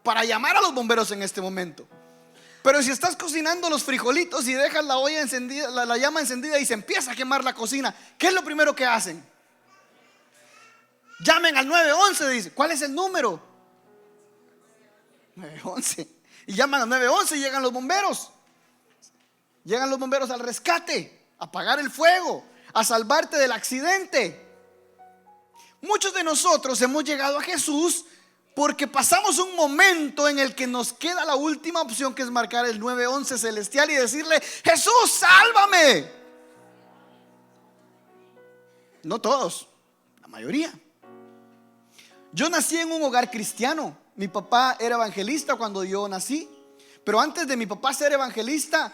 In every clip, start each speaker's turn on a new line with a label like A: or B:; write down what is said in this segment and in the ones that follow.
A: para llamar a los bomberos en este momento. Pero si estás cocinando los frijolitos y dejas la olla encendida, la llama encendida y se empieza a quemar la cocina, ¿qué es lo primero que hacen? Llamen al 911, dice. ¿Cuál es el número? 911. Y llaman al 911 y llegan los bomberos. Llegan los bomberos al rescate, a apagar el fuego, a salvarte del accidente. Muchos de nosotros hemos llegado a Jesús porque pasamos un momento en el que nos queda la última opción, que es marcar el 911 celestial y decirle: Jesús, sálvame. No todos, la mayoría. Yo nací en un hogar cristiano. Mi papá era evangelista cuando yo nací. Pero antes de mi papá ser evangelista,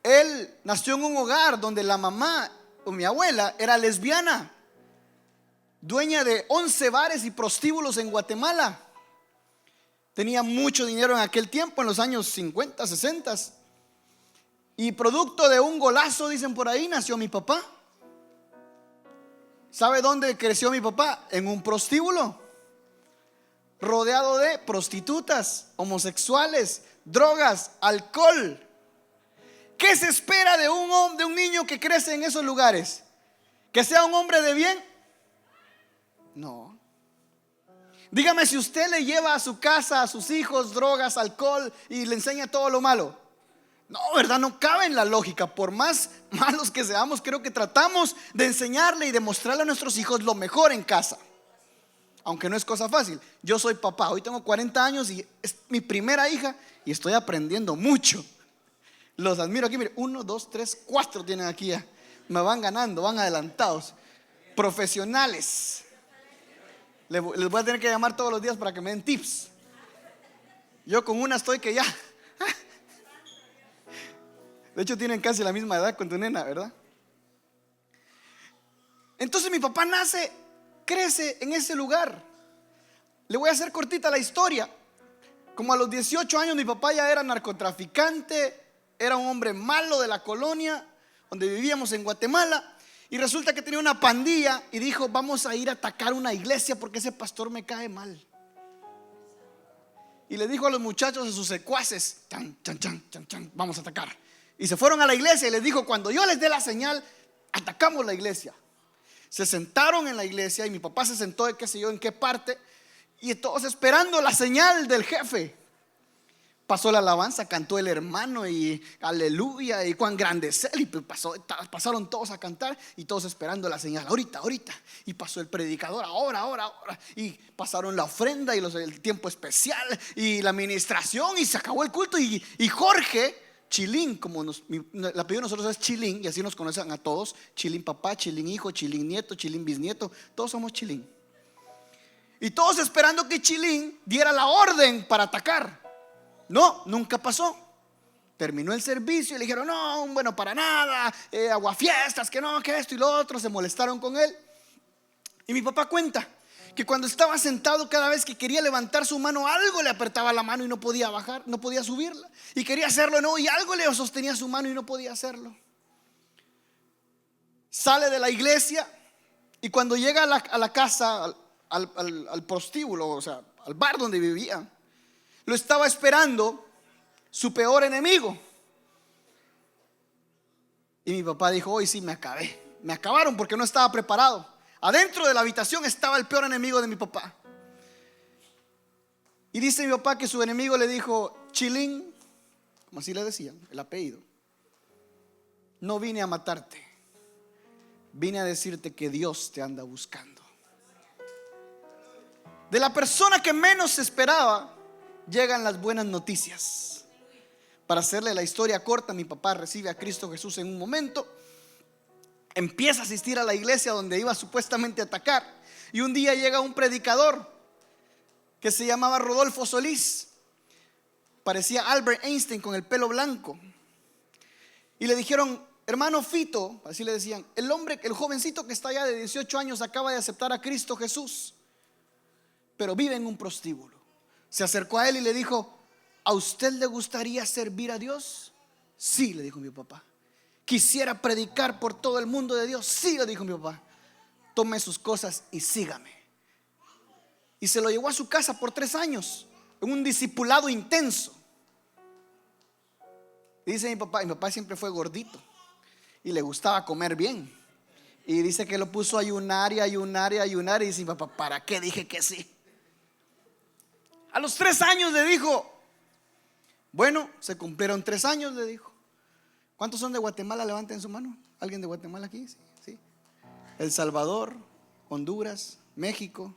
A: él nació en un hogar donde la mamá, o mi abuela, era lesbiana, dueña de 11 bares y prostíbulos en Guatemala. Tenía mucho dinero en aquel tiempo, en los años 50, 60. Y producto de un golazo, dicen por ahí, nació mi papá. ¿Sabe dónde creció mi papá? En un prostíbulo, rodeado de prostitutas, homosexuales, drogas, alcohol. ¿Qué se espera de un niño que crece en esos lugares? ¿Que sea un hombre de bien? No. Dígame si usted le lleva a su casa a sus hijos drogas, alcohol y le enseña todo lo malo. No, ¿verdad? No cabe en la lógica. Por más malos que seamos, creo que tratamos de enseñarle y de mostrarle a nuestros hijos lo mejor en casa. Aunque no es cosa fácil. Yo soy papá, hoy tengo 40 años y es mi primera hija y estoy aprendiendo mucho. Los admiro aquí, mire, 1, 2, 3, 4 tienen aquí ya. Me van ganando, van adelantados. Profesionales. Les voy a tener que llamar todos los días para que me den tips. Yo con una estoy que ya. De hecho tienen casi la misma edad con tu nena, ¿verdad? Entonces mi papá nace, crece en ese lugar. Le voy a hacer cortita la historia. Como a los 18 años mi papá ya era narcotraficante, era un hombre malo de la colonia donde vivíamos en Guatemala. Y resulta que tenía una pandilla y dijo: vamos a ir a atacar una iglesia porque ese pastor me cae mal. Y le dijo a los muchachos, a sus secuaces: chan, chan, chan, chan, chan, vamos a atacar. Y se fueron a la iglesia y les dijo: cuando yo les dé la señal, atacamos la iglesia. Se sentaron en la iglesia y mi papá se sentó de qué sé yo en qué parte, y todos esperando la señal del jefe. Pasó la alabanza, cantó el hermano y aleluya y cuán grande es él. Y pasaron todos a cantar y todos esperando la señal. Ahorita. Y pasó el predicador, ahora. Y pasaron la ofrenda y el tiempo especial y la administración y se acabó el culto. Y Jorge Chilín, como el apellido de nosotros es Chilín y así nos conocen a todos. Chilín papá, Chilín hijo, Chilín nieto, Chilín bisnieto. Todos somos Chilín. Y todos esperando que Chilín diera la orden para atacar. No, nunca pasó. Terminó el servicio y le dijeron: no, bueno, para nada, aguafiestas, que no, que esto y lo otro. Se molestaron con él. Y mi papá cuenta que cuando estaba sentado, cada vez que quería levantar su mano, algo le apretaba la mano y no podía bajar, no podía subirla. Y quería hacerlo de nuevo y algo le sostenía su mano y no podía hacerlo. Sale de la iglesia y cuando llega a la casa, al prostíbulo, o sea, al bar donde vivía, lo estaba esperando su peor enemigo. Y mi papá dijo: hoy sí me acabé. Me acabaron porque no estaba preparado. Adentro de la habitación estaba el peor enemigo de mi papá. Y dice mi papá que su enemigo le dijo: Chilín, como así le decían, el apellido, no vine a matarte, vine a decirte que Dios te anda buscando. De la persona que menos se esperaba llegan las buenas noticias. Para hacerle la historia corta, mi papá recibe a Cristo Jesús en un momento. Empieza a asistir a la iglesia donde iba supuestamente a atacar. Y un día llega un predicador que se llamaba Rodolfo Solís. Parecía Albert Einstein con el pelo blanco. Y le dijeron: hermano Fito, así le decían, el jovencito que está allá de 18 años acaba de aceptar a Cristo Jesús, pero vive en un prostíbulo. Se acercó a él y le dijo: ¿a usted le gustaría servir a Dios? Sí, le dijo mi papá. ¿Quisiera predicar por todo el mundo de Dios? Sí, le dijo mi papá. Tome sus cosas y sígame. Y se lo llevó a su casa por 3 años. en un discipulado intenso. Dice mi papá siempre fue gordito y le gustaba comer bien. Y dice que lo puso a ayunar y ayunar y ayunar. Y dice mi papá, ¿para qué dije que sí? A los 3 años le dijo, bueno, se cumplieron 3 años, le dijo. ¿Cuántos son de Guatemala? Levanten su mano. ¿Alguien de Guatemala aquí? Sí, sí. El Salvador, Honduras, México.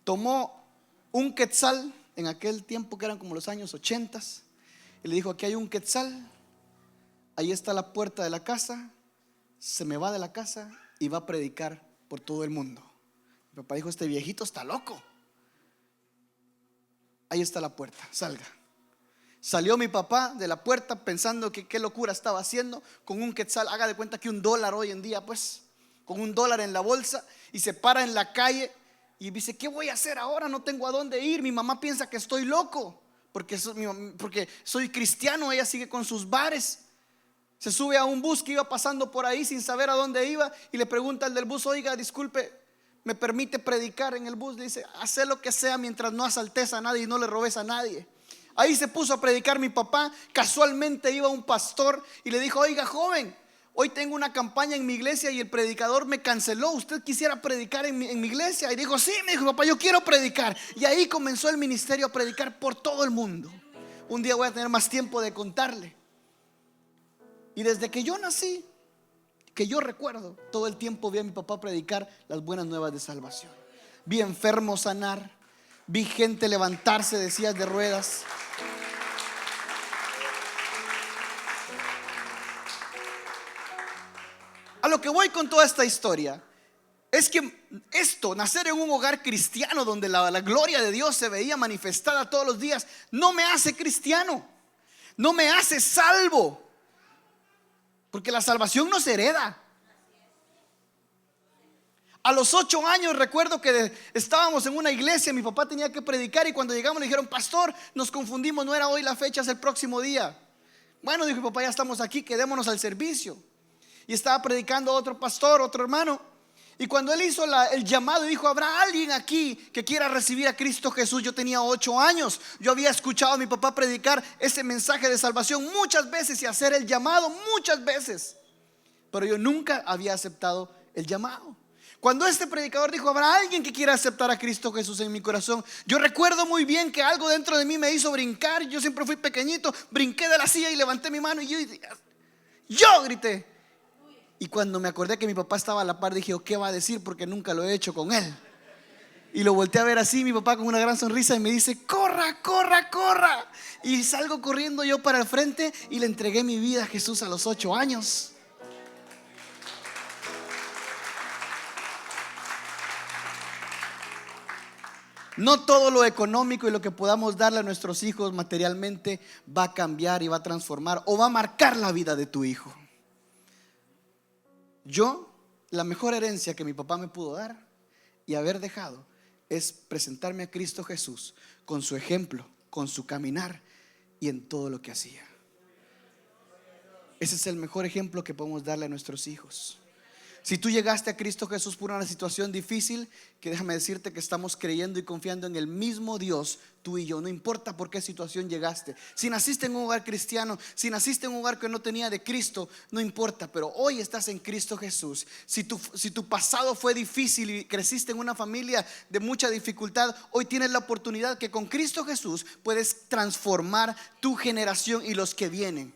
A: Tomó un quetzal en aquel tiempo que eran como los años 80 y le dijo, aquí hay un quetzal, ahí está la puerta de la casa, se me va de la casa y va a predicar por todo el mundo. Mi papá dijo, este viejito está loco. Ahí está la puerta, salga. Salió mi papá de la puerta pensando que qué locura estaba haciendo con un quetzal. Haga de cuenta que $1 hoy en día, pues, con $1 en la bolsa, y se para en la calle y dice, ¿qué voy a hacer ahora? No tengo a dónde ir. Mi mamá piensa que estoy loco porque soy cristiano. Ella sigue con sus bares. Se sube a un bus que iba pasando por ahí sin saber a dónde iba y le pregunta al del bus, oiga, disculpe, ¿me permite predicar en el bus? Le dice, haz lo que sea mientras no asaltes a nadie y no le robes a nadie. Ahí se puso a predicar mi papá. Casualmente iba un pastor y le dijo, oiga, joven, hoy tengo una campaña en mi iglesia y el predicador me canceló. ¿Usted quisiera predicar en mi iglesia? Y dijo, sí, me dijo, papá, yo quiero predicar. Y ahí comenzó el ministerio a predicar por todo el mundo. Un día voy a tener más tiempo de contarle. Y desde que yo nací, que yo recuerdo, todo el tiempo vi a mi papá predicar las buenas nuevas de salvación. Vi enfermos sanar, vi gente levantarse de sillas de ruedas. A lo que voy con toda esta historia es que nacer en un hogar cristiano donde la gloria de Dios se veía manifestada todos los días, no me hace cristiano, no me hace salvo, porque la salvación no se hereda. A los 8 años recuerdo que estábamos en una iglesia, mi papá tenía que predicar y cuando llegamos le dijeron, pastor, nos confundimos, no era hoy la fecha, es el próximo día. Bueno, dijo mi papá, ya estamos aquí, quedémonos al servicio. Y estaba predicando otro pastor, otro hermano. Y cuando él hizo el llamado, dijo, ¿habrá alguien aquí que quiera recibir a Cristo Jesús? Yo tenía 8 años. Yo había escuchado a mi papá predicar ese mensaje de salvación muchas veces y hacer el llamado muchas veces, pero yo nunca había aceptado el llamado. Cuando este predicador dijo, ¿habrá alguien que quiera aceptar a Cristo Jesús en mi corazón? Yo recuerdo muy bien que algo dentro de mí me hizo brincar. Yo siempre fui pequeñito, brinqué de la silla y levanté mi mano y yo grité. Y cuando me acordé que mi papá estaba a la par, dije, ¿qué va a decir? Porque nunca lo he hecho con él. Y lo volteé a ver así, mi papá con una gran sonrisa, y me dice, corra, corra, corra. Y salgo corriendo yo para el frente y le entregué mi vida a Jesús a los 8 años. No todo lo económico y lo que podamos darle a nuestros hijos materialmente va a cambiar y va a transformar o va a marcar la vida de tu hijo. La mejor herencia que mi papá me pudo dar y haber dejado es presentarme a Cristo Jesús con su ejemplo, con su caminar y en todo lo que hacía. Ese es el mejor ejemplo que podemos darle a nuestros hijos. Si tú llegaste a Cristo Jesús por una situación difícil, que déjame decirte que estamos creyendo y confiando en el mismo Dios, tú y yo. No importa por qué situación llegaste. Si naciste en un hogar cristiano, si naciste en un hogar que no tenía de Cristo, no importa, pero hoy estás en Cristo Jesús. Si tu pasado fue difícil y creciste en una familia de mucha dificultad, hoy tienes la oportunidad que con Cristo Jesús puedes transformar tu generación y los que vienen.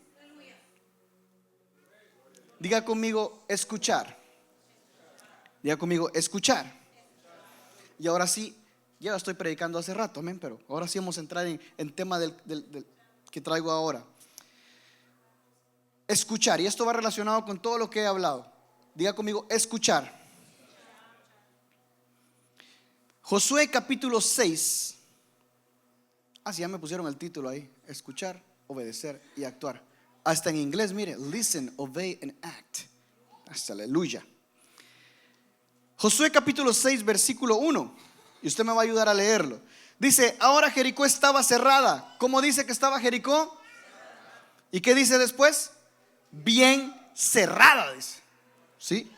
A: Diga conmigo, escuchar. Diga conmigo, escuchar. Y ahora sí, ya estoy predicando hace rato, amén, pero ahora sí vamos a entrar en tema del que traigo ahora. Escuchar, y esto va relacionado con todo lo que he hablado. Diga conmigo, escuchar. Josué capítulo 6. Sí, ya me pusieron el título ahí. Escuchar, obedecer y actuar. Hasta en inglés, mire, listen, obey and act. Hasta aleluya. Josué capítulo 6 versículo 1. Y usted me va a ayudar a leerlo. Dice, ahora Jericó estaba cerrada. ¿Cómo dice que estaba Jericó? ¿Y qué dice después? Bien cerrada, dice. ¿Sí?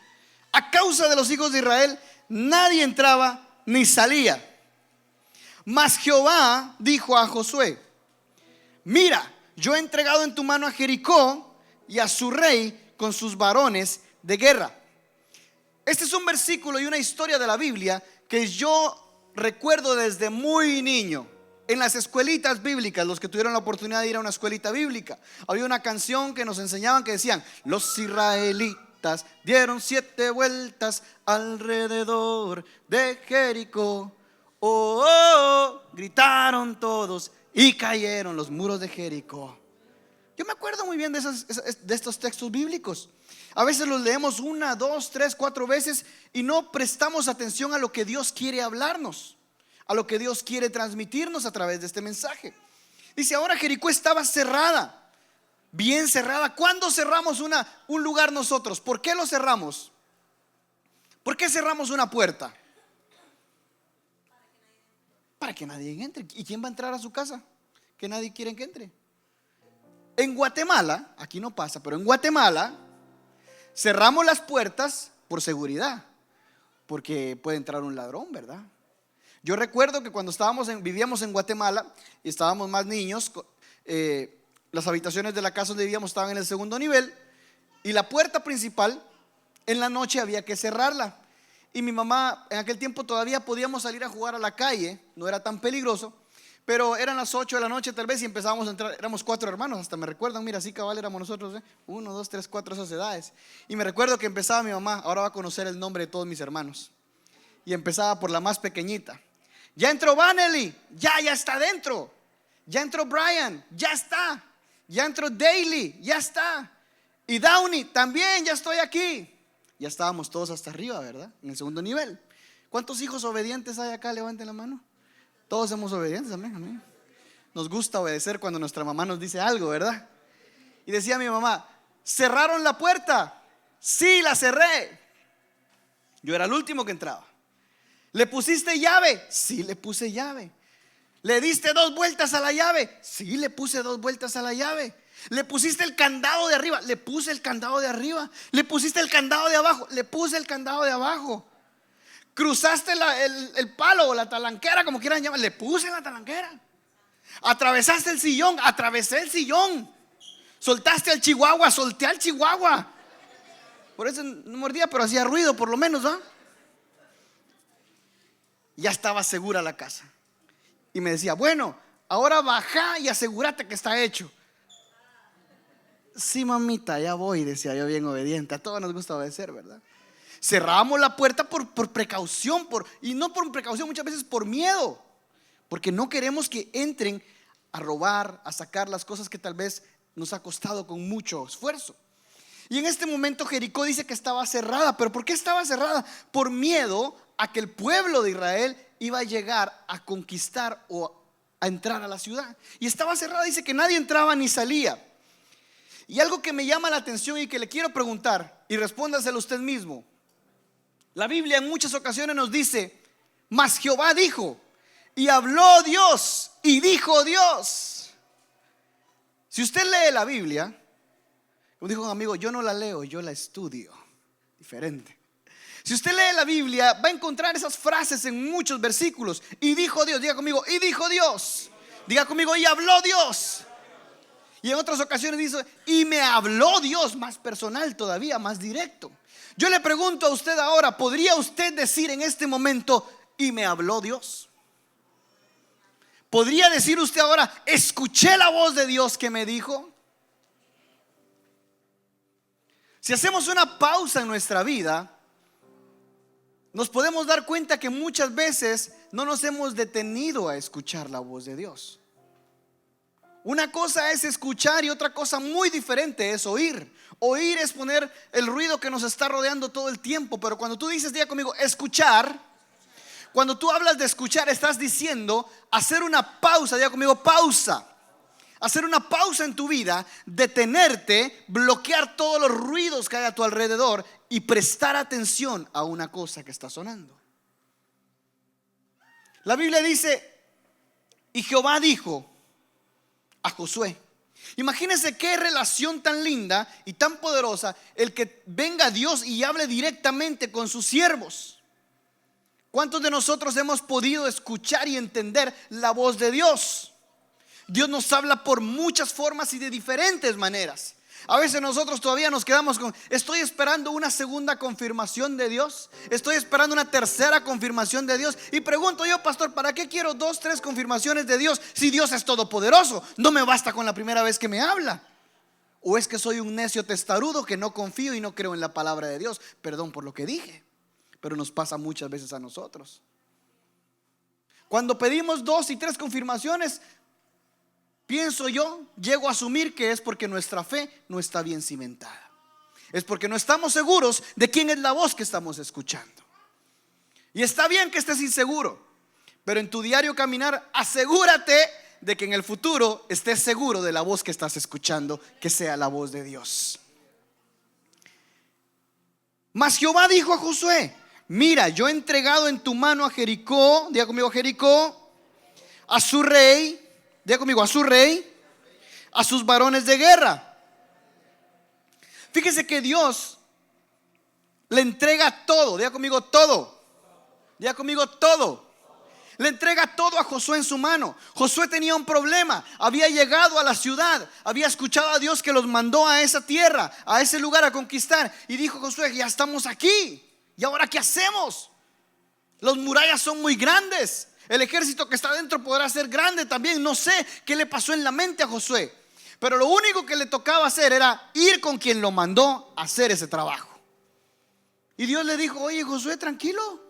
A: A causa de los hijos de Israel, nadie entraba ni salía. Mas Jehová dijo a Josué: mira, yo he entregado en tu mano a Jericó y a su rey con sus varones de guerra. Este es un versículo y una historia de la Biblia que yo recuerdo desde muy niño. En las escuelitas bíblicas, los que tuvieron la oportunidad de ir a una escuelita bíblica, había una canción que nos enseñaban que decían: los israelitas dieron 7 vueltas alrededor de Jericó. Oh, oh, oh, gritaron todos y cayeron los muros de Jericó. Yo me acuerdo muy bien de estos textos bíblicos. A veces los leemos 1, 2, 3, 4 veces y no prestamos atención a lo que Dios quiere hablarnos, a lo que Dios quiere transmitirnos a través de este mensaje. Dice: ahora Jericó estaba cerrada, bien cerrada. ¿Cuándo cerramos un lugar nosotros? ¿Por qué lo cerramos? ¿Por qué cerramos una puerta? Para que nadie entre. ¿Y quién va a entrar a su casa? Que nadie quiere que entre. En Guatemala, aquí no pasa, pero en Guatemala cerramos las puertas por seguridad, porque puede entrar un ladrón, ¿verdad? Yo recuerdo que cuando vivíamos en Guatemala y estábamos más niños, las habitaciones de la casa donde vivíamos estaban en el 2º nivel y la puerta principal en la noche había que cerrarla. Y mi mamá, en aquel tiempo todavía podíamos salir a jugar a la calle, no era tan peligroso, pero eran las 8 de la noche tal vez y empezábamos a entrar. Éramos 4 hermanos, hasta me recuerdan, mira, así cabal éramos nosotros, 1, 2, 3, 4, esas edades. Y me recuerdo que empezaba mi mamá: ahora va a conocer el nombre de todos mis hermanos. Y empezaba por la más pequeñita. Ya entró Vanelli, ya está dentro. Ya entró Brian, ya está. Ya entró Daily, ya está. Y Downey, también ya estoy aquí. Ya estábamos todos hasta arriba, ¿verdad? En el 2º nivel. ¿Cuántos hijos obedientes hay acá? Levanten la mano. Todos somos obedientes, amén, amén. Nos gusta obedecer cuando nuestra mamá nos dice algo, ¿verdad? Y decía mi mamá: ¿cerraron la puerta? Sí, la cerré. Yo era el último que entraba. ¿Le pusiste llave? Sí, le puse llave. ¿Le diste 2 vueltas a la llave? Sí, le puse 2 vueltas a la llave. ¿Le pusiste el candado de arriba? Le puse el candado de arriba. ¿Le pusiste el candado de abajo? Le puse el candado de abajo. ¿Cruzaste el palo o la talanquera, como quieran llamar? Le puse la talanquera. ¿Atravesaste el sillón? Atravesé el sillón. ¿Soltaste al chihuahua? Solté al chihuahua. Por eso no mordía, pero hacía ruido por lo menos, ¿no? Ya estaba segura la casa. Y me decía: bueno, ahora baja y asegúrate que está hecho. Sí, mamita, ya voy, decía yo, bien obediente. A todos nos gusta obedecer, ¿verdad? Cerramos la puerta por precaución, y no por precaución, muchas veces por miedo, porque no queremos que entren a robar, a sacar las cosas que tal vez nos ha costado con mucho esfuerzo. Y en este momento Jericó dice que estaba cerrada. ¿Pero por qué estaba cerrada? Por miedo a que el pueblo de Israel iba a llegar a conquistar o a entrar a la ciudad. Y estaba cerrada, dice que nadie entraba ni salía. Y algo que me llama la atención y que le quiero preguntar, y respóndaselo usted mismo. La Biblia en muchas ocasiones nos dice: mas Jehová dijo, y habló Dios, y dijo Dios. Si usted lee la Biblia, como dijo un amigo, yo no la leo, yo la estudio. Diferente. Si usted lee la Biblia, va a encontrar esas frases en muchos versículos. Y dijo Dios, diga conmigo, y dijo Dios. Diga conmigo, y habló Dios. Y en otras ocasiones dice, y me habló Dios, más personal todavía, más directo. Yo le pregunto a usted ahora, ¿podría usted decir en este momento, y me habló Dios? ¿Podría decir usted ahora, escuché la voz de Dios que me dijo? Si hacemos una pausa en nuestra vida, nos podemos dar cuenta que muchas veces no nos hemos detenido a escuchar la voz de Dios. Una cosa es escuchar y otra cosa muy diferente es oír. Oír es poner el ruido que nos está rodeando todo el tiempo. Pero cuando tú dices, diga conmigo, escuchar, cuando tú hablas de escuchar, estás diciendo hacer una pausa. Diga conmigo, pausa. Hacer una pausa en tu vida, detenerte, bloquear todos los ruidos que hay a tu alrededor y prestar atención a una cosa que está sonando. La Biblia dice, y Jehová dijo a Josué. Imagínense qué relación tan linda y tan poderosa el que venga Dios y hable directamente con sus siervos. ¿Cuántos de nosotros hemos podido escuchar y entender la voz de Dios? Dios nos habla por muchas formas y de diferentes maneras. A veces nosotros todavía nos quedamos con: estoy esperando una segunda confirmación de Dios, estoy esperando una tercera confirmación de Dios. Y pregunto yo: pastor, ¿para qué quiero 2, 3 confirmaciones de Dios si Dios es todopoderoso? No me basta con la primera vez que me habla. ¿O es que soy un necio testarudo que no confío y no creo en la palabra de Dios? Perdón por lo que dije, pero nos pasa muchas veces a nosotros. Cuando pedimos 2 y 3 confirmaciones, pienso yo, llego a asumir que es porque nuestra fe no está bien cimentada. Es porque no estamos seguros de quién es la voz que estamos escuchando. Y está bien que estés inseguro, pero en tu diario caminar asegúrate de que en el futuro estés seguro de la voz que estás escuchando, que sea la voz de Dios. Mas Jehová dijo a Josué: mira, yo he entregado en tu mano a Jericó, diga conmigo, Jericó, a su rey, diga conmigo, a su rey, a sus varones de guerra. Fíjese que Dios le entrega todo, diga conmigo, todo, diga conmigo, todo. Le entrega todo a Josué en su mano. Josué tenía un problema. Había llegado a la ciudad, había escuchado a Dios que los mandó a esa tierra, a ese lugar a conquistar. Y dijo Josué: ya estamos aquí, ¿y ahora qué hacemos? Las murallas son muy grandes, el ejército que está dentro podrá ser grande también. No sé qué le pasó en la mente a Josué, pero lo único que le tocaba hacer era ir con quien lo mandó a hacer ese trabajo. Y Dios le dijo: oye, Josué, tranquilo,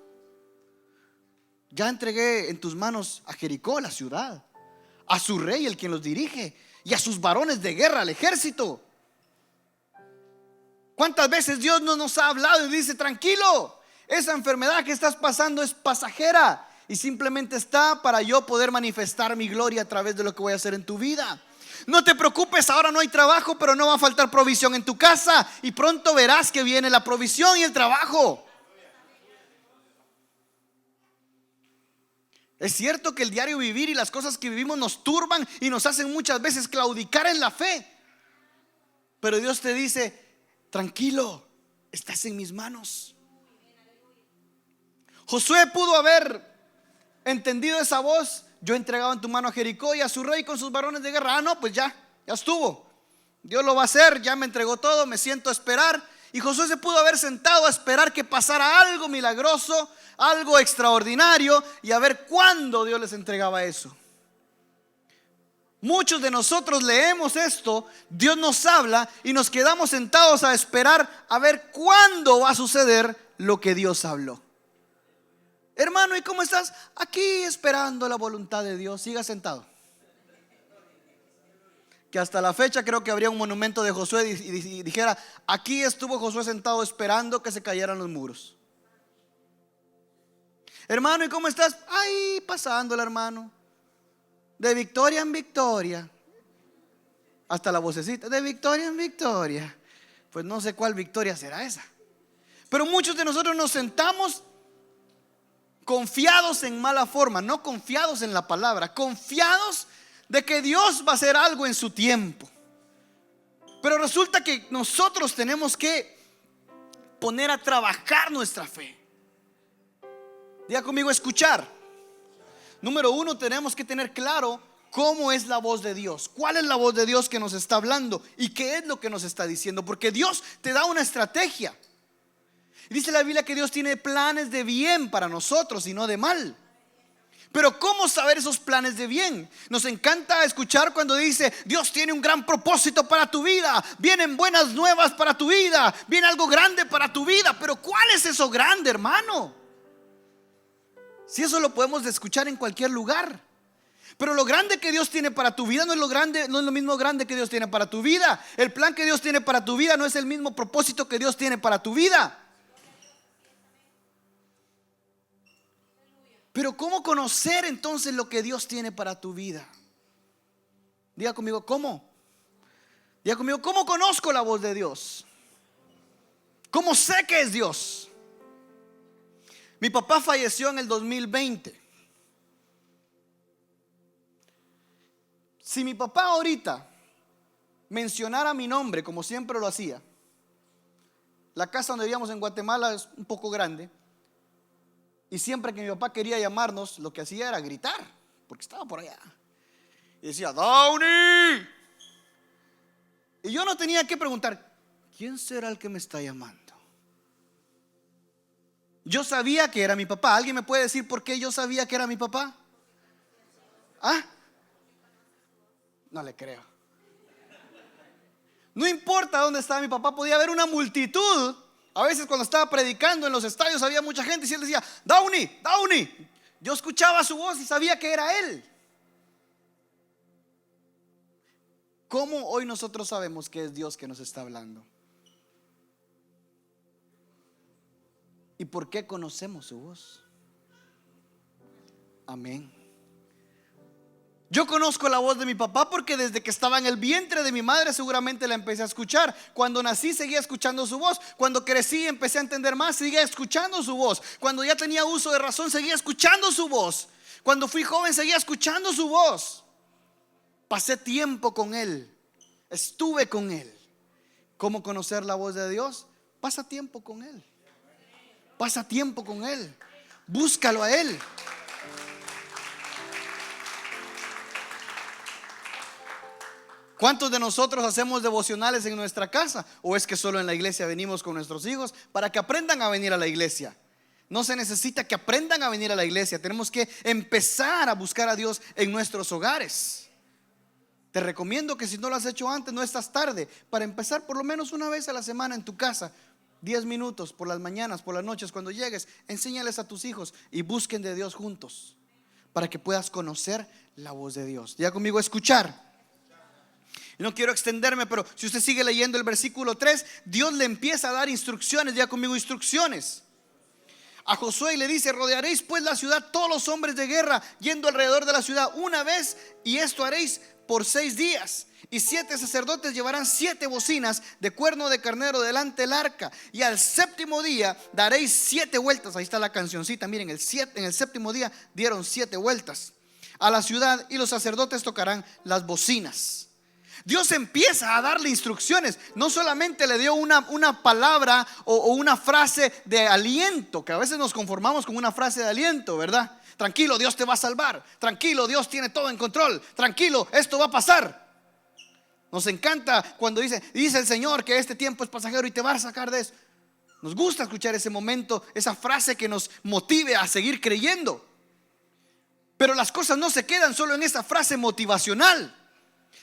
A: ya entregué en tus manos a Jericó, la ciudad, a su rey, el quien los dirige, y a sus varones de guerra, al ejército. ¿Cuántas veces Dios no nos ha hablado y dice: tranquilo, esa enfermedad que estás pasando es pasajera y simplemente está para yo poder manifestar mi gloria a través de lo que voy a hacer en tu vida? No te preocupes, ahora no hay trabajo, pero no va a faltar provisión en tu casa, y pronto verás que viene la provisión y el trabajo. Es cierto que el diario vivir y las cosas que vivimos nos turban y nos hacen muchas veces claudicar en la fe, pero Dios te dice: tranquilo, estás en mis manos. Josué pudo haber entendido esa voz: yo he entregado en tu mano a Jericó y a su rey con sus varones de guerra. Ah, no, pues ya estuvo, Dios lo va a hacer, ya me entregó todo, me siento a esperar. Y Josué se pudo haber sentado a esperar que pasara algo milagroso, algo extraordinario, y a ver cuándo Dios les entregaba eso. Muchos de nosotros leemos esto, Dios nos habla y nos quedamos sentados a esperar a ver cuándo va a suceder lo que Dios habló. Hermano, ¿y cómo estás? Aquí esperando la voluntad de Dios. Siga sentado. Que hasta la fecha creo que habría un monumento de Josué y dijera: aquí estuvo Josué sentado esperando que se cayeran los muros. Hermano, ¿y cómo estás? Ahí pasándola, hermano, de victoria en victoria. Hasta la vocecita: de victoria en victoria. Pues no sé cuál victoria será esa. Pero muchos de nosotros nos sentamos confiados en mala forma, no confiados en la palabra, confiados de que Dios va a hacer algo en su tiempo. Pero resulta que nosotros tenemos que poner a trabajar nuestra fe. Diga conmigo: escuchar. Número 1, tenemos que tener claro cómo es la voz de Dios. ¿Cuál es la voz de Dios que nos está hablando? ¿Y qué es lo que nos está diciendo? Porque Dios te da una estrategia. Dice la Biblia que Dios tiene planes de bien para nosotros y no de mal. Pero ¿cómo saber esos planes de bien? Nos encanta escuchar cuando dice: Dios tiene un gran propósito para tu vida, vienen buenas nuevas para tu vida, viene algo grande para tu vida. Pero ¿cuál es eso grande, hermano? Si eso lo podemos escuchar en cualquier lugar. Pero lo grande que Dios tiene para tu vida no es lo grande, no es lo mismo grande que Dios tiene para tu vida. El plan que Dios tiene para tu vida no es el mismo propósito que Dios tiene para tu vida. Pero ¿cómo conocer entonces lo que Dios tiene para tu vida? Diga conmigo: ¿cómo? Diga conmigo: ¿cómo conozco la voz de Dios? ¿Cómo sé que es Dios? Mi papá falleció en el 2020. Si mi papá ahorita mencionara mi nombre, como siempre lo hacía, la casa donde vivíamos en Guatemala es un poco grande, Y siempre que mi papá quería llamarnos, lo que hacía era gritar, porque estaba por allá. Y decía, Downey. Y yo no tenía que preguntar, ¿quién será el que me está llamando? Yo sabía que era mi papá. ¿Alguien me puede decir por qué yo sabía que era mi papá? ¿Ah? No le creo. No importa dónde estaba mi papá, podía haber una multitud. A veces cuando estaba predicando en los estadios había mucha gente y él decía, Downey, Downey. Yo escuchaba su voz y sabía que era él. ¿Cómo hoy nosotros sabemos que es Dios que nos está hablando? ¿Y por qué conocemos su voz? Amén. Yo conozco la voz de mi papá porque desde que estaba en el vientre de mi madre seguramente la empecé a escuchar. Cuando nací seguía escuchando su voz. Cuando crecí empecé a entender más, seguía escuchando su voz. Cuando ya tenía uso de razón seguía escuchando su voz. Cuando fui joven seguía escuchando su voz. Pasé tiempo con él. Estuve con él. ¿Cómo conocer la voz de Dios? Pasa tiempo con él. Pasa tiempo con él. Búscalo a él. ¿Cuántos de nosotros hacemos devocionales en nuestra casa? ¿O es que solo en la iglesia venimos con nuestros hijos para que aprendan a venir a la iglesia? No se necesita que aprendan a venir a la iglesia. Tenemos que empezar a buscar a Dios en nuestros hogares. Te recomiendo que si no lo has hecho antes, no estás tarde. Para empezar por lo menos una vez a la semana en tu casa, 10 minutos por las mañanas, por las noches, cuando llegues, enséñales a tus hijos y busquen de Dios juntos para que puedas conocer la voz de Dios. Ya conmigo, escuchar. No quiero extenderme, pero si usted sigue leyendo el versículo 3, Dios le empieza a dar instrucciones. Ya conmigo, instrucciones a Josué y le dice: rodearéis pues la ciudad todos los hombres de guerra yendo alrededor de la ciudad una vez, y esto haréis por 6 días. Y 7 sacerdotes llevarán 7 bocinas de cuerno de carnero delante del arca, y al séptimo día daréis 7 vueltas. Ahí está la cancioncita, miren, en el séptimo día dieron 7 vueltas a la ciudad, y los sacerdotes tocarán las bocinas. Dios empieza a darle instrucciones. No solamente le dio una palabra o una frase de aliento, que a veces nos conformamos con una frase de aliento, ¿verdad? Tranquilo, Dios te va a salvar. Tranquilo, Dios tiene todo en control. Tranquilo, esto va a pasar. Nos encanta cuando dice el Señor que este tiempo es pasajero y te va a sacar de eso. Nos gusta escuchar ese momento, esa frase que nos motive a seguir creyendo. Pero las cosas no se quedan solo en esa frase motivacional.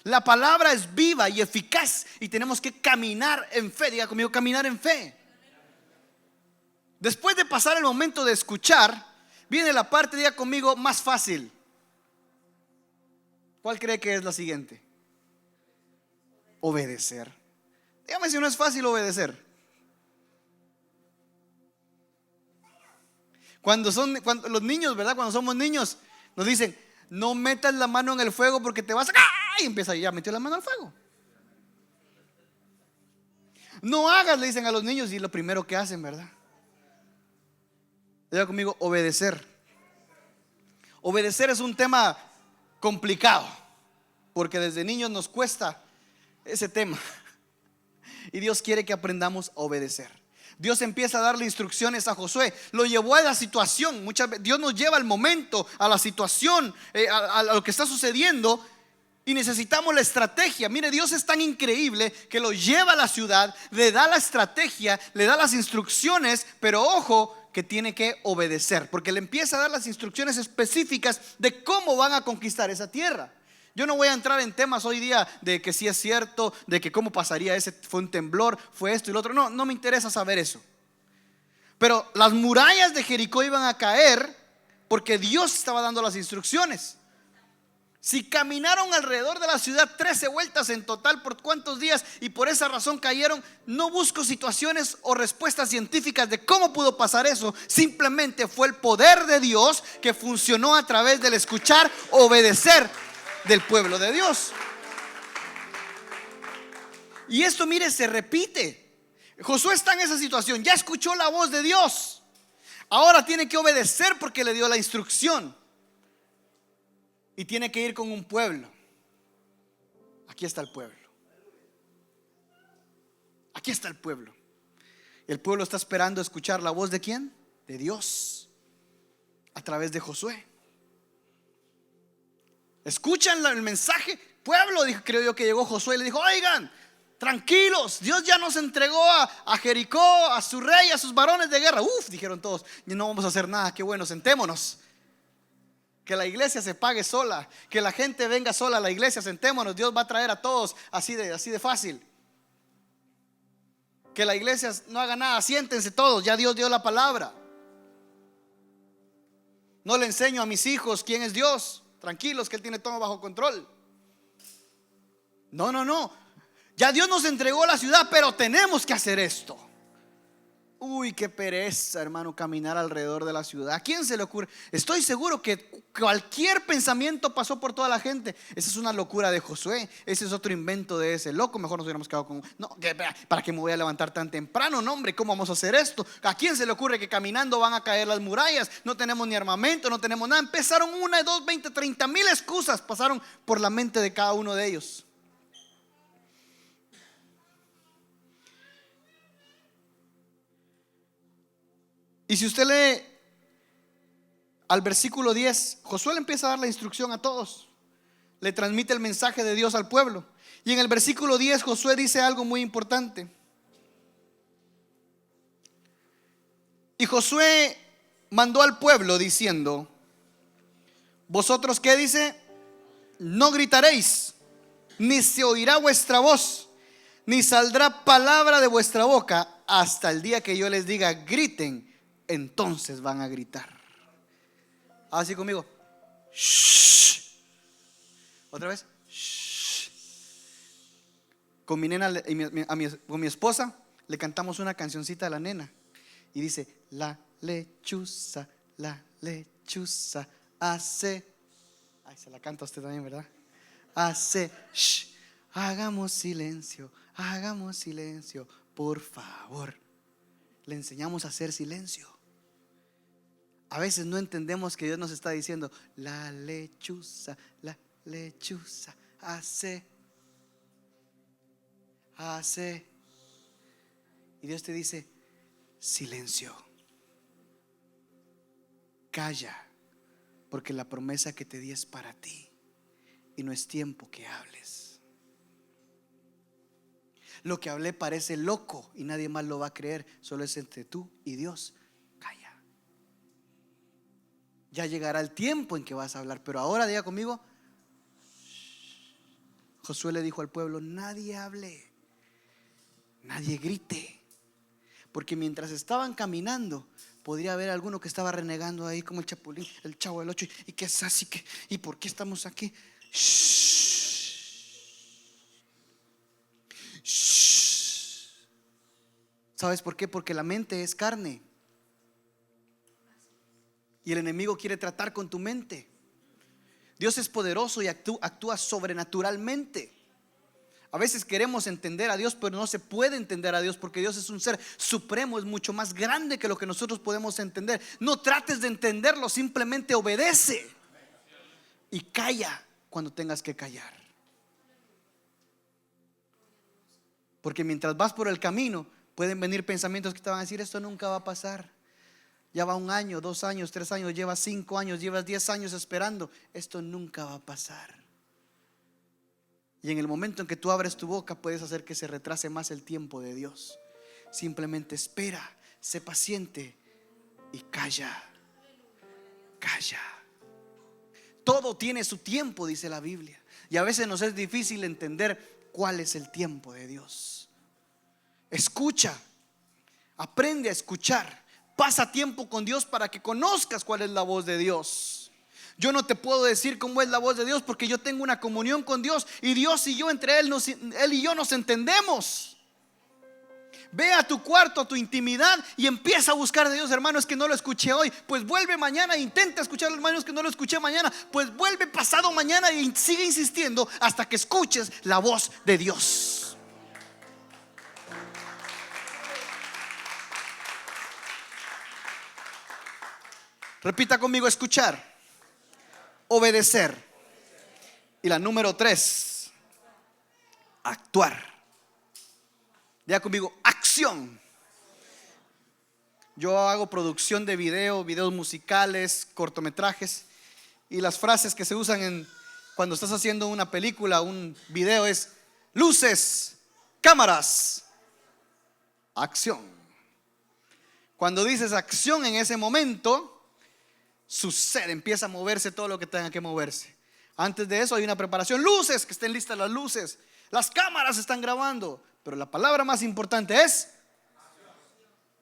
A: La palabra es viva y eficaz y tenemos que caminar en fe. Diga conmigo, caminar en fe. Después de pasar el momento de escuchar, viene la parte, diga conmigo, más fácil. ¿Cuál cree que es la siguiente? Obedecer. Dígame si no es fácil obedecer. Cuando los niños, ¿verdad? Cuando somos niños, nos dicen: no metas la mano en el fuego porque te vas a... Y empieza, ya metió la mano al fuego. No hagas, le dicen a los niños, y lo primero que hacen, ¿verdad? Diga conmigo, obedecer. Obedecer es un tema complicado, porque desde niños nos cuesta ese tema. Y Dios quiere que aprendamos a obedecer. Dios empieza a darle instrucciones a Josué. Lo llevó a la situación. Muchas veces Dios nos lleva al momento, a la situación, a lo que está sucediendo, y necesitamos la estrategia. Mire, Dios es tan increíble que lo lleva a la ciudad, le da la estrategia, le da las instrucciones, pero ojo, que tiene que obedecer, porque le empieza a dar las instrucciones específicas de cómo van a conquistar esa tierra. Yo no voy a entrar en temas hoy día de que si es cierto, de que cómo pasaría ese, fue un temblor, fue esto y lo otro. No me interesa saber eso. Pero las murallas de Jericó iban a caer porque Dios estaba dando las instrucciones. Si caminaron alrededor de la ciudad 13 vueltas en total, ¿por cuántos días? Y por esa razón cayeron. No busco situaciones o respuestas científicas de cómo pudo pasar eso. Simplemente fue el poder de Dios que funcionó a través del escuchar, obedecer del pueblo de Dios. Y esto, mire, se repite. Josué está en esa situación, ya escuchó la voz de Dios, ahora tiene que obedecer porque le dio la instrucción. Y tiene que ir con un pueblo. Aquí está el pueblo. Aquí está el pueblo. El pueblo está esperando escuchar la voz de ¿quién? De Dios. a través de Josué. Escuchan el mensaje. Pueblo, creo yo que llegó Josué y le dijo: oigan, tranquilos, Dios ya nos entregó a Jericó, a su rey, a sus varones de guerra. Dijeron todos, no vamos a hacer nada, qué bueno, sentémonos. Que la iglesia se pague sola, que la gente venga sola a la iglesia, sentémonos, Dios va a traer a todos así de fácil. Que la iglesia no haga nada, siéntense todos, ya Dios dio la palabra. No le enseño a mis hijos quién es Dios, tranquilos que Él tiene todo bajo control. No, ya Dios nos entregó la ciudad, pero tenemos que hacer esto. Qué pereza, hermano, caminar alrededor de la ciudad. ¿A quién se le ocurre? Estoy seguro que cualquier pensamiento pasó por toda la gente. Esa es una locura de Josué. Ese es otro invento de ese loco. Mejor nos hubiéramos quedado con: no, ¿para qué me voy a levantar tan temprano? No, hombre, ¿cómo vamos a hacer esto? ¿A quién se le ocurre que caminando van a caer las murallas? No tenemos ni armamento, no tenemos nada. Empezaron 1, 2, 20, 30 mil excusas pasaron por la mente de cada uno de ellos. Y si usted lee al versículo 10, Josué le empieza a dar la instrucción a todos, le transmite el mensaje de Dios al pueblo. Y en el versículo 10 Josué dice algo muy importante. Y Josué mandó al pueblo diciendo: vosotros, ¿qué dice? No gritaréis, ni se oirá vuestra voz, ni saldrá palabra de vuestra boca hasta el día que yo les diga griten. Entonces van a gritar. Así conmigo. Shh. Otra vez. Shh. Con mi nena con mi esposa le cantamos una cancioncita a la nena y dice: la lechuza hace. Ay, se la canta usted también, ¿verdad? Hace. Shh. Hagamos silencio, por favor. Le enseñamos a hacer silencio. A veces no entendemos que Dios nos está diciendo: la lechuza hace. Y Dios te dice: silencio, calla, porque la promesa que te di es para ti y no es tiempo que hables. Lo que hablé parece loco y nadie más lo va a creer, solo es entre tú y Dios. Calla. Ya llegará el tiempo en que vas a hablar, pero ahora diga conmigo. Josué le dijo al pueblo: nadie hable, nadie grite, porque mientras estaban caminando podría haber alguno que estaba renegando ahí como el Chapulín, el Chavo del 8. ¿Y qué es así? ¿Y por qué estamos aquí? ¿Sabes por qué? Porque la mente es carne y el enemigo quiere tratar con tu mente. Dios es poderoso y actúa sobrenaturalmente. A veces queremos entender a Dios, pero no se puede entender a Dios, porque Dios es un ser supremo, es mucho más grande que lo que nosotros podemos entender. No trates de entenderlo, simplemente obedece y calla cuando tengas que callar. Porque mientras vas por el camino pueden venir pensamientos que te van a decir: esto nunca va a pasar. Ya va 1 año, 2 años, 3 años, llevas 5 años, llevas 10 años esperando. Esto nunca va a pasar. Y en el momento en que tú abres tu boca puedes hacer que se retrase más el tiempo de Dios. Simplemente espera, sé paciente y calla. Calla. Todo tiene su tiempo, dice la Biblia. Y a veces nos es difícil entender cuál es el tiempo de Dios. Escucha, aprende a escuchar. Pasa tiempo con Dios para que conozcas cuál es la voz de Dios. Yo no te puedo decir cómo es la voz de Dios, porque yo tengo una comunión con Dios, y Dios y yo, entre Él y yo nos entendemos. Ve a tu cuarto, a tu intimidad, y empieza a buscar de Dios. Hermano, es que no lo escuché hoy, pues vuelve mañana e intenta escucharlo. Hermano, es que no lo escuché mañana, pues vuelve pasado mañana y sigue insistiendo hasta que escuches la voz de Dios. Repita conmigo: escuchar, obedecer. Y la número 3, actuar. Diga conmigo: acción. Yo hago producción de videos musicales, cortometrajes, y las frases que se usan cuando estás haciendo una película, un video es: luces, cámaras, acción. Cuando dices acción, en ese momento sucede, empieza a moverse todo lo que tenga que moverse. Antes de eso hay una preparación: luces, que estén listas las luces, las cámaras están grabando. Pero la palabra más importante es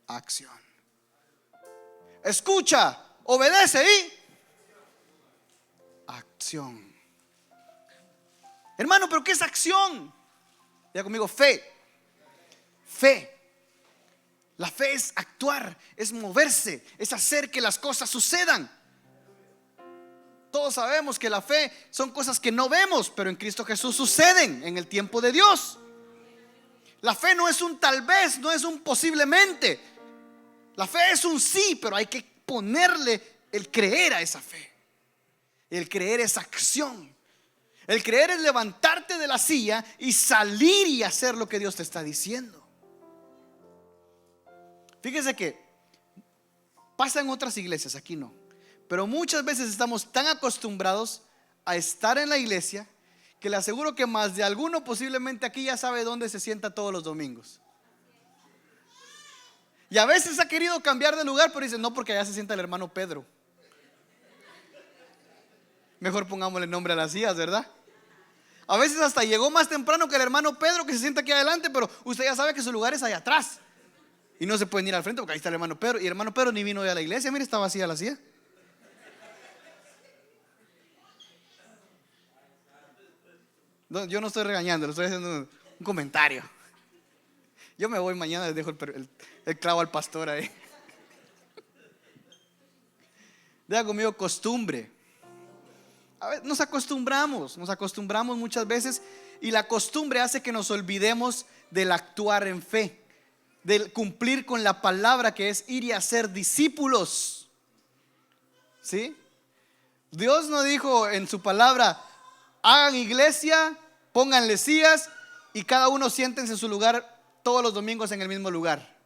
A: acción. Escucha, obedece y acción. Hermano, ¿pero qué es acción? Diga conmigo: fe. Fe. La fe es actuar, es moverse, es hacer que las cosas sucedan. Todos sabemos que la fe son cosas que no vemos, pero en Cristo Jesús suceden en el tiempo de Dios. La fe no es un tal vez, no es un posiblemente. La fe es un sí, pero hay que ponerle el creer a esa fe. El creer es acción. El creer es levantarte de la silla y salir y hacer lo que Dios te está diciendo. Fíjese que pasa en otras iglesias, aquí no. Pero muchas veces estamos tan acostumbrados a estar en la iglesia que le aseguro que más de alguno posiblemente aquí ya sabe dónde se sienta todos los domingos. Y a veces ha querido cambiar de lugar, pero dice: no, porque allá se sienta el hermano Pedro. Mejor pongámosle nombre a las sillas, ¿verdad? A veces hasta llegó más temprano que el hermano Pedro, que se sienta aquí adelante, pero usted ya sabe que su lugar es allá atrás y no se pueden ir al frente porque ahí está el hermano Pedro. Y el hermano Pedro ni vino hoy a la iglesia. Mire, está vacía la silla. No, yo no estoy regañando, le estoy haciendo un comentario. Yo me voy mañana, les dejo el clavo al pastor ahí. Diga conmigo: costumbre. A ver, nos acostumbramos muchas veces, y la costumbre hace que nos olvidemos del actuar en fe, del cumplir con la palabra, que es ir y hacer discípulos. ¿Sí? Dios no dijo en su palabra: hagan iglesia, pónganle sillas y cada uno siéntense en su lugar todos los domingos en el mismo lugar.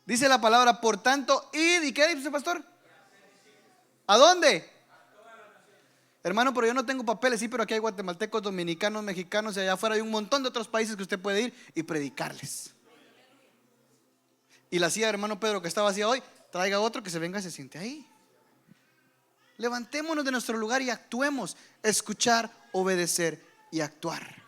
A: Dice la palabra: por tanto, id. ¿Y qué dice el pastor? ¿A dónde? Hermano, pero yo no tengo papeles. Sí, pero aquí hay guatemaltecos, dominicanos, mexicanos, y allá afuera hay un montón de otros países que usted puede ir y predicarles. Y la silla de hermano Pedro que está vacía hoy, traiga otro que se venga y se siente ahí. Levantémonos de nuestro lugar y actuemos. Escuchar, obedecer y actuar.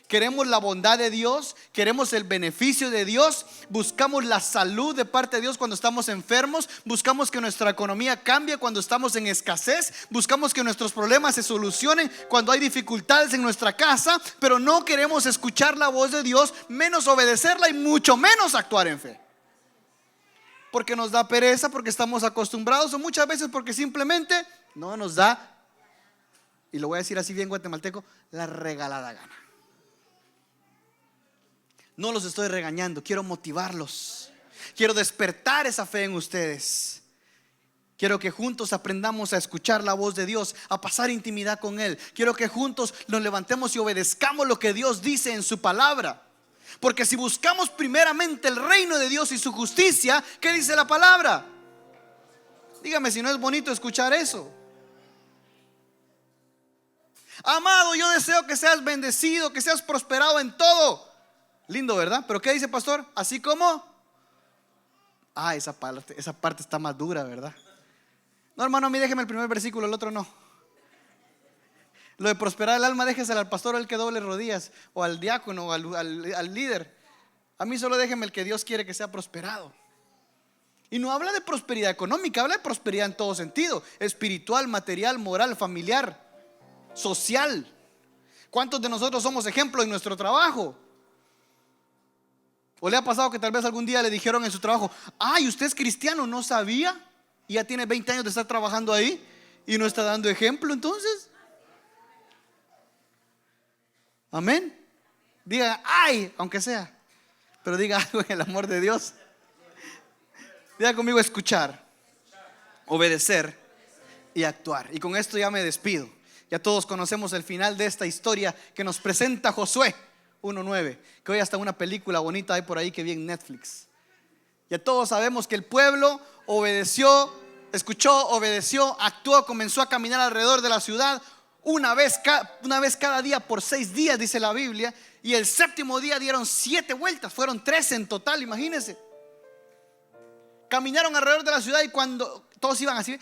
A: Queremos la bondad de Dios, queremos el beneficio de Dios, buscamos la salud de parte de Dios cuando estamos enfermos, buscamos que nuestra economía cambie cuando estamos en escasez, buscamos que nuestros problemas se solucionen cuando hay dificultades en nuestra casa, pero no queremos escuchar la voz de Dios, menos obedecerla y mucho menos actuar en fe. Porque nos da pereza, porque estamos acostumbrados, o muchas veces porque simplemente no nos da, y lo voy a decir así bien guatemalteco, la regalada gana. No los estoy regañando, quiero motivarlos. Quiero despertar esa fe en ustedes. Quiero que juntos aprendamos a escuchar la voz de Dios, a pasar intimidad con Él. Quiero que juntos nos levantemos y obedezcamos lo que Dios dice en su palabra. Porque si buscamos primeramente el reino de Dios y su justicia, ¿qué dice la palabra? Dígame si no es bonito escuchar eso. Amado, yo deseo que seas bendecido, que seas prosperado en todo. Lindo, ¿verdad? Pero ¿qué dice, pastor? Así como esa parte está más dura, ¿verdad? No, hermano, a mí déjeme el primer versículo, el otro no. Lo de prosperar el alma, déjeselo al pastor, el que doble rodillas, o al diácono, o al líder. A mí solo déjeme el que Dios quiere que sea prosperado. Y no habla de prosperidad económica, habla de prosperidad en todo sentido: espiritual, material, moral, familiar, social. ¿Cuántos de nosotros somos ejemplos en nuestro trabajo? ¿O le ha pasado que tal vez algún día le dijeron en su trabajo: ay, usted es cristiano, no sabía? Y ya tiene 20 años de estar trabajando ahí y no está dando ejemplo. Entonces, amén. Diga ay, aunque sea, pero diga algo en el amor de Dios. Diga conmigo: escuchar, obedecer y actuar. Y con esto ya me despido. Ya todos conocemos el final de esta historia que nos presenta Josué 1:9, que hoy hasta una película bonita hay por ahí que vi en Netflix. Ya todos sabemos que el pueblo obedeció, escuchó, obedeció, actuó, comenzó a caminar alrededor de la ciudad una vez cada día por 6 días, dice la Biblia. Y el séptimo día dieron 7 vueltas, fueron 13 en total, imagínense. Caminaron alrededor de la ciudad y cuando todos iban así,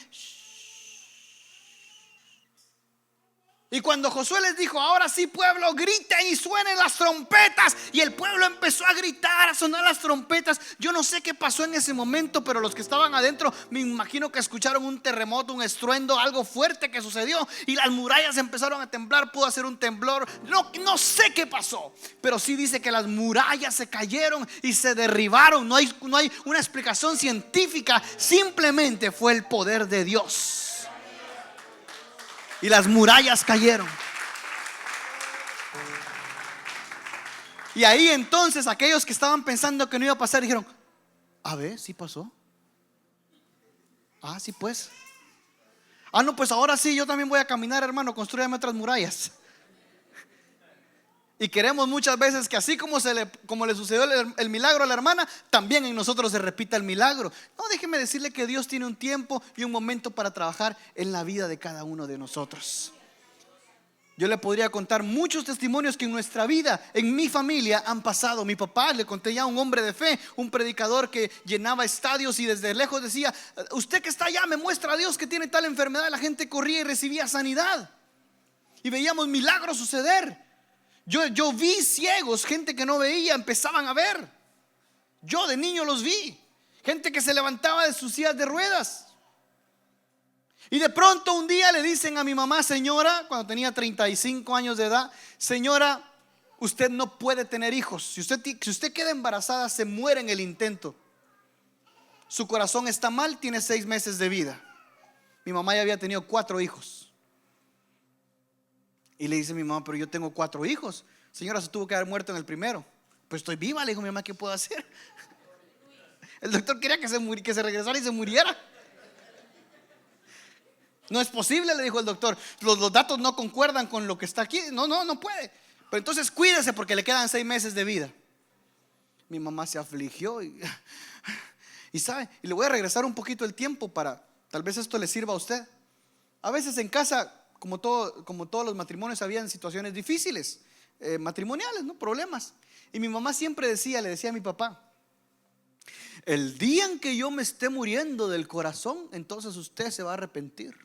A: y cuando Josué les dijo: ahora sí, pueblo, griten y suenen las trompetas. Y el pueblo empezó a gritar, a sonar las trompetas. Yo no sé qué pasó en ese momento, pero los que estaban adentro me imagino que escucharon un terremoto, un estruendo, algo fuerte que sucedió. Y las murallas empezaron a temblar, pudo hacer un temblor. No sé qué pasó, pero sí dice que las murallas se cayeron y se derribaron. No hay una explicación científica, simplemente fue el poder de Dios. Y las murallas cayeron. Y ahí entonces aquellos que estaban pensando que no iba a pasar dijeron: a ver, sí pasó. Ah, sí pues. Ah, no, pues ahora sí, yo también voy a caminar, hermano, construyame otras murallas. Y queremos muchas veces que así como le sucedió el milagro a la hermana, también en nosotros se repita el milagro. No, déjeme decirle que Dios tiene un tiempo y un momento para trabajar en la vida de cada uno de nosotros. Yo le podría contar muchos testimonios que en nuestra vida, en mi familia, han pasado. Mi papá, le conté ya, un hombre de fe, un predicador que llenaba estadios y desde lejos decía: usted que está allá me muestra a Dios que tiene tal enfermedad. La gente corría y recibía sanidad y veíamos milagros suceder. Yo vi ciegos, gente que no veía, empezaban a ver. Yo de niño los vi. Gente que se levantaba de sus sillas de ruedas. Y de pronto un día le dicen a mi mamá: señora, cuando tenía 35 años de edad, señora, usted no puede tener hijos. Si usted queda embarazada, se muere en el intento. Su corazón está mal, tiene 6 meses de vida. Mi mamá ya había tenido 4 hijos. Y le dice mi mamá: pero yo tengo 4 hijos. Señora, se tuvo que haber muerto en el primero. Pues estoy viva, le dijo mi mamá, ¿qué puedo hacer? El doctor quería que se regresara y se muriera. No es posible, le dijo el doctor. Los datos no concuerdan con lo que está aquí. No puede. Pero entonces cuídese porque le quedan 6 meses de vida. Mi mamá se afligió y sabe, y le voy a regresar un poquito el tiempo para, tal vez esto le sirva a usted. A veces en casa, como todos los matrimonios, habían situaciones difíciles, matrimoniales, ¿no? Problemas. Y mi mamá siempre le decía a mi papá: el día en que yo me esté muriendo del corazón, entonces usted se va a arrepentir.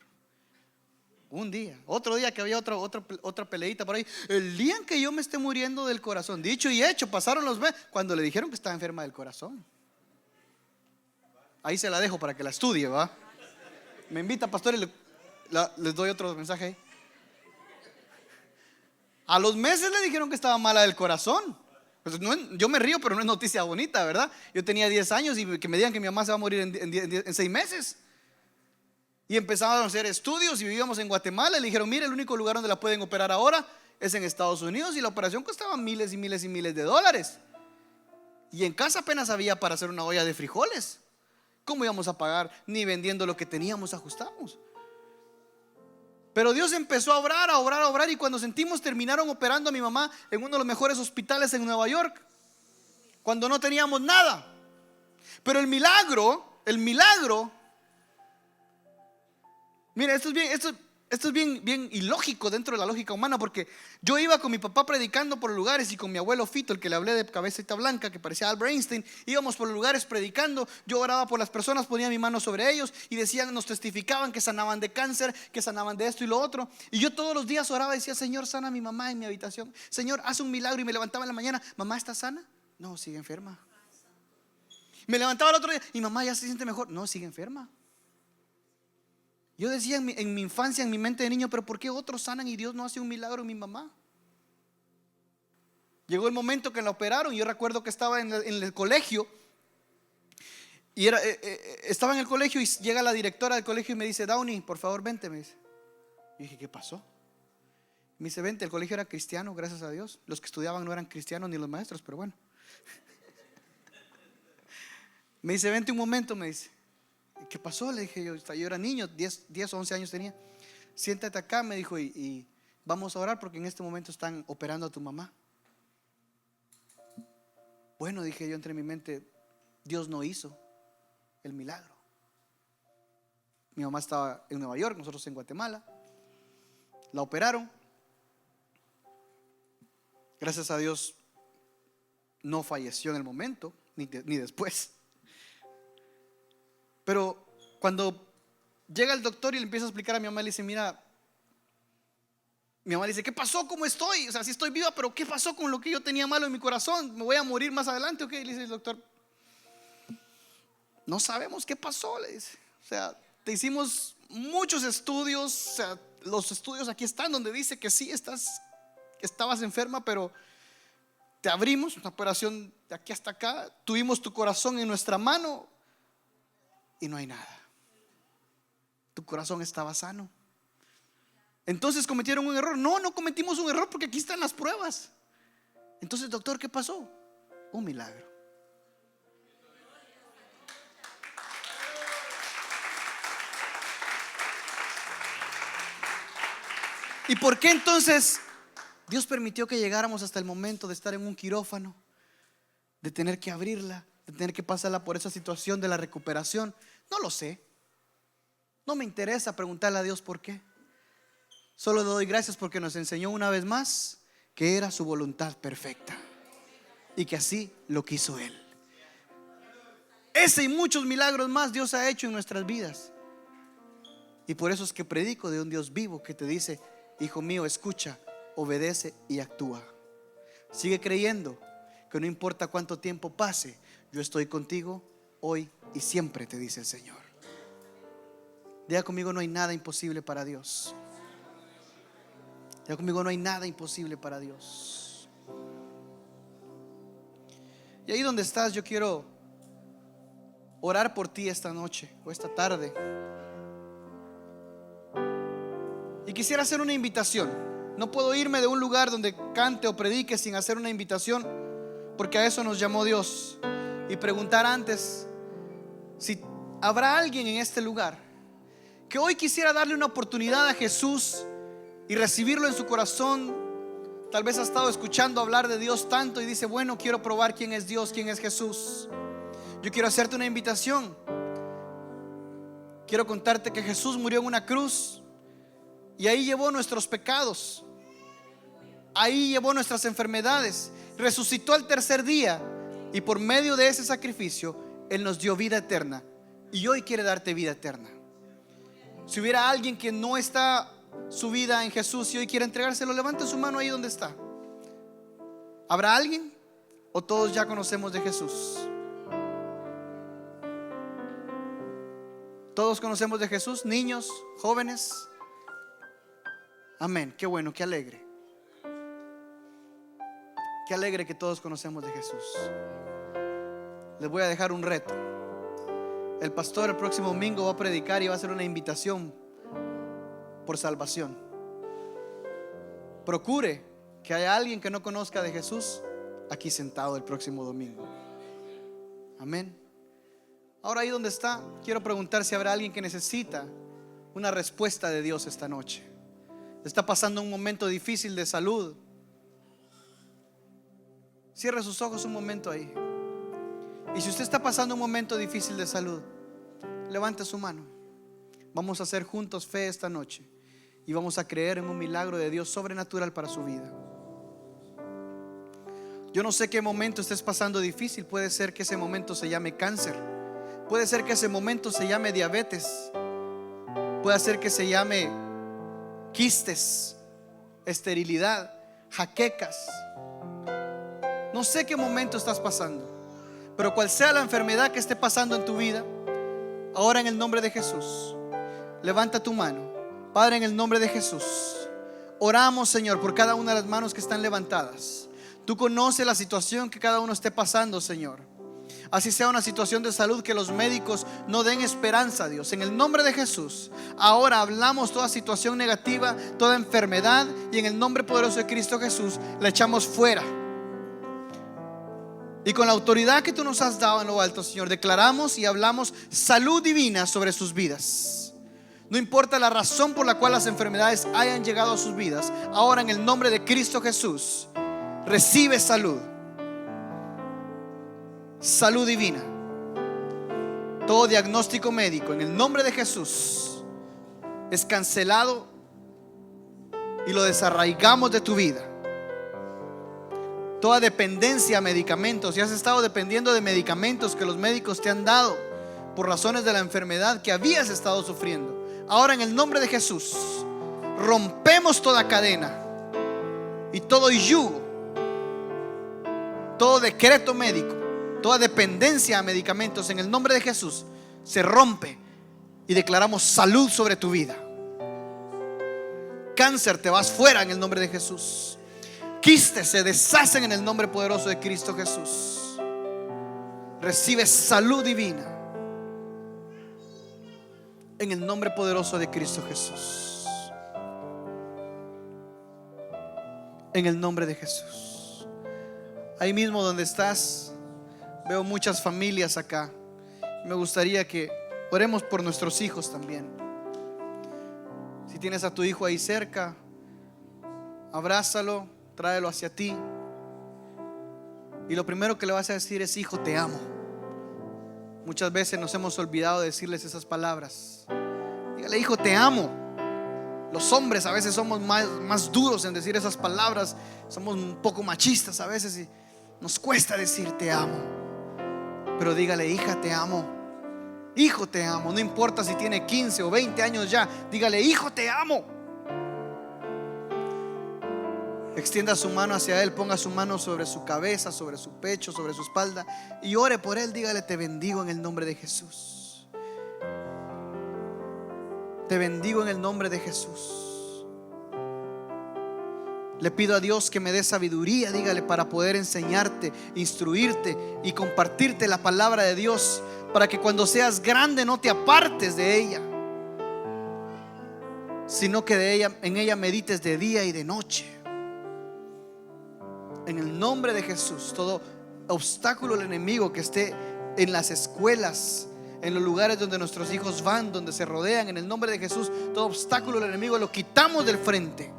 A: Un día, otro día que había otra peleita por ahí: el día en que yo me esté muriendo del corazón. Dicho y hecho, pasaron los meses cuando le dijeron que estaba enferma del corazón. Ahí se la dejo para que la estudie, ¿va? Me invita, pastor, y les doy otro mensaje ahí. A los meses le dijeron que estaba mala del corazón. Pues yo me río, pero no es noticia bonita, ¿verdad? Yo tenía 10 años y que me digan que mi mamá se va a morir en 6 meses. Y empezaban a hacer estudios y vivíamos en Guatemala. Le dijeron: mire, el único lugar donde la pueden operar ahora es en Estados Unidos. Y la operación costaba miles y miles y miles de dólares. Y en casa apenas había para hacer una olla de frijoles. ¿Cómo íbamos a pagar? Ni vendiendo lo que teníamos ajustamos. Pero Dios empezó a obrar. Y cuando sentimos, terminaron operando a mi mamá en uno de los mejores hospitales en Nueva York, cuando no teníamos nada. Pero el milagro, mira, esto es bien ilógico dentro de la lógica humana, porque yo iba con mi papá predicando por lugares y con mi abuelo Fito, el que le hablé de cabecita blanca, que parecía Albert Einstein. Íbamos por los lugares predicando. Yo oraba por las personas, ponía mi mano sobre ellos y decían, nos testificaban que sanaban de cáncer, que sanaban de esto y lo otro. Y yo todos los días oraba y decía: Señor, sana a mi mamá en mi habitación. Señor, haz un milagro. Y me levantaba en la mañana: mamá, ¿está sana? No, sigue enferma. Me levantaba el otro día: y mamá, ¿ya se siente mejor? No, sigue enferma. Yo decía en mi infancia, en mi mente de niño: pero ¿por qué otros sanan y Dios no hace un milagro en mi mamá? Llegó el momento que la operaron. Yo recuerdo que estaba en el colegio y estaba en el colegio y llega la directora del colegio y me dice: Downey, por favor, vente, me dice. Y dije: ¿qué pasó? Me dice: vente, el colegio era cristiano, gracias a Dios. Los que estudiaban no eran cristianos ni los maestros, pero bueno. Me dice: vente un momento, me dice. ¿Qué pasó? Le dije yo era niño, 10 o 11 años tenía. Siéntate acá, me dijo, y vamos a orar porque en este momento están operando a tu mamá. Bueno, dije yo entre mi mente, Dios no hizo el milagro. Mi mamá estaba en Nueva York, nosotros en Guatemala. La operaron. Gracias a Dios no falleció en el momento, ni después. Pero cuando llega el doctor y le empieza a explicar a mi mamá, le dice: mira, mi mamá le dice: ¿qué pasó? ¿Cómo estoy? O sea, sí estoy viva, pero ¿qué pasó con lo que yo tenía malo en mi corazón? ¿Me voy a morir más adelante o qué? Le dice el doctor: no sabemos qué pasó, le dice. O sea, te hicimos muchos estudios, o sea, los estudios aquí están donde dice que sí estabas enferma, pero te abrimos una operación de aquí hasta acá, tuvimos tu corazón en nuestra mano y no hay nada. Tu corazón estaba sano. Entonces cometieron un error. No, no cometimos un error porque aquí están las pruebas. Entonces, doctor, ¿qué pasó? Un milagro. ¿Y por qué entonces Dios permitió que llegáramos hasta el momento de estar en un quirófano, de tener que abrirla, de tener que pasarla por esa situación de la recuperación? No lo sé. No me interesa preguntarle a Dios por qué. Solo le doy gracias porque nos enseñó una vez más que era su voluntad perfecta y que así lo quiso Él. Ese y muchos milagros más Dios ha hecho en nuestras vidas. Y por eso es que predico de un Dios vivo que te dice: hijo mío, escucha, obedece y actúa. Sigue creyendo que no importa cuánto tiempo pase, yo estoy contigo hoy y siempre, te dice el Señor. Diga conmigo: no hay nada imposible para Dios. Diga conmigo: no hay nada imposible para Dios. Y ahí donde estás, yo quiero orar por ti esta noche o esta tarde. Y quisiera hacer una invitación. No puedo irme de un lugar donde cante o predique sin hacer una invitación, porque a eso nos llamó Dios. Y preguntar antes si habrá alguien en este lugar que hoy quisiera darle una oportunidad a Jesús y recibirlo en su corazón. Tal vez ha estado escuchando hablar de Dios tanto y dice: bueno, quiero probar quién es Dios, quién es Jesús. Yo quiero hacerte una invitación. Quiero contarte que Jesús murió en una cruz y ahí llevó nuestros pecados, ahí llevó nuestras enfermedades, resucitó al tercer día, y por medio de ese sacrificio Él nos dio vida eterna, y hoy quiere darte vida eterna. Si hubiera alguien que no está su vida en Jesús y hoy quiere entregárselo, levante su mano ahí donde está. ¿Habrá alguien? ¿O todos ya conocemos de Jesús? ¿Todos conocemos de Jesús? Niños, jóvenes. Amén, qué bueno, qué alegre. Qué alegre que todos conocemos de Jesús. Les voy a dejar un reto. El pastor el próximo domingo va a predicar y va a hacer una invitación por salvación. Procure que haya alguien que no conozca de Jesús aquí sentado el próximo domingo. Amén. Ahora, ahí donde está, quiero preguntar si habrá alguien que necesita una respuesta de Dios esta noche. Está pasando un momento difícil de salud. Cierre sus ojos un momento ahí. Y si usted está pasando un momento difícil de salud, levante su mano. Vamos a hacer juntos fe esta noche y vamos a creer en un milagro de Dios sobrenatural para su vida. Yo no sé qué momento estés pasando difícil. Puede ser que ese momento se llame cáncer, puede ser que ese momento se llame diabetes, puede ser que se llame quistes, esterilidad, jaquecas. No sé qué momento estás pasando, pero cual sea la enfermedad que esté pasando en tu vida, ahora en el nombre de Jesús, levanta tu mano. Padre, en el nombre de Jesús, oramos, Señor, por cada una de las manos que están levantadas. Tú conoces la situación que cada uno esté pasando, Señor. Así sea una situación de salud que los médicos no den esperanza, Dios. En el nombre de Jesús, ahora hablamos toda situación negativa, toda enfermedad, y en el nombre poderoso de Cristo Jesús la echamos fuera. Y con la autoridad que tú nos has dado en lo alto, Señor, declaramos y hablamos salud divina sobre sus vidas. No importa la razón por la cual las enfermedades hayan llegado a sus vidas, ahora en el nombre de Cristo Jesús, recibe salud. Salud divina. todo diagnóstico médico en el nombre de Jesús es cancelado y lo desarraigamos de tu vida. Toda dependencia a medicamentos, si has estado dependiendo de medicamentos que los médicos te han dado por razones de la enfermedad que habías estado sufriendo, ahora en el nombre de Jesús rompemos toda cadena y todo yugo, todo decreto médico, toda dependencia a medicamentos en el nombre de Jesús se rompe y declaramos salud sobre tu vida. Cáncer, te vas fuera en el nombre de Jesús. Quistes se deshacen en el nombre poderoso de Cristo Jesús. Recibes salud divina en el nombre poderoso de Cristo Jesús. En el nombre de Jesús. Ahí mismo donde estás, veo muchas familias acá. Me gustaría que oremos por nuestros hijos también. Si tienes a tu hijo ahí cerca, abrázalo, tráelo hacia ti. Y lo primero que le vas a decir es: hijo, te amo. Muchas veces nos hemos olvidado de decirles esas palabras. Dígale: hijo, te amo. Los hombres a veces somos más duros en decir esas palabras. Somos un poco machistas a veces y nos cuesta decir te amo. Pero dígale: hija, te amo. Hijo, te amo. No importa si tiene 15 o 20 años ya. Dígale: hijo, te amo. Extienda su mano hacia él. Ponga su mano sobre su cabeza, sobre su pecho, sobre su espalda y ore por él. Dígale: te bendigo en el nombre de Jesús. Te bendigo en el nombre de Jesús. Le pido a Dios que me dé sabiduría, dígale, para poder enseñarte, instruirte y compartirte la palabra de Dios, para que cuando seas grande no te apartes de ella, sino que en ella medites de día y de noche. En el nombre de Jesús, todo obstáculo del enemigo que esté en las escuelas, en los lugares donde nuestros hijos van, donde se rodean, en el nombre de Jesús, todo obstáculo del enemigo lo quitamos del frente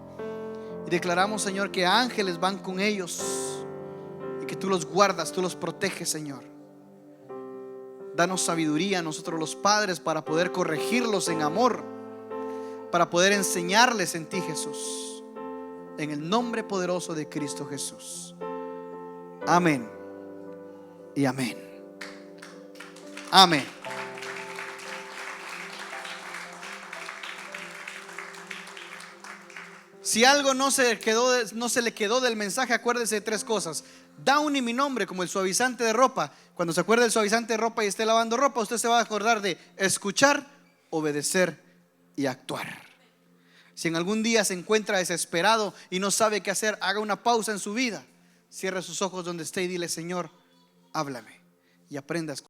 A: y declaramos, Señor, que ángeles van con ellos y que tú los guardas, tú los proteges, Señor. Danos sabiduría a nosotros los padres para poder corregirlos en amor, para poder enseñarles en ti, Jesús, en el nombre poderoso de Cristo Jesús. Amén y amén. Amén. Si algo no se le quedó del mensaje, acuérdese de 3 cosas. Down y mi nombre, como el suavizante de ropa. Cuando se acuerde del suavizante de ropa y esté lavando ropa, usted se va a acordar de escuchar, obedecer y actuar. Si en algún día se encuentra desesperado y no sabe qué hacer, haga una pausa en su vida. Cierre sus ojos donde esté y dile: Señor, háblame, y aprenda a escuchar.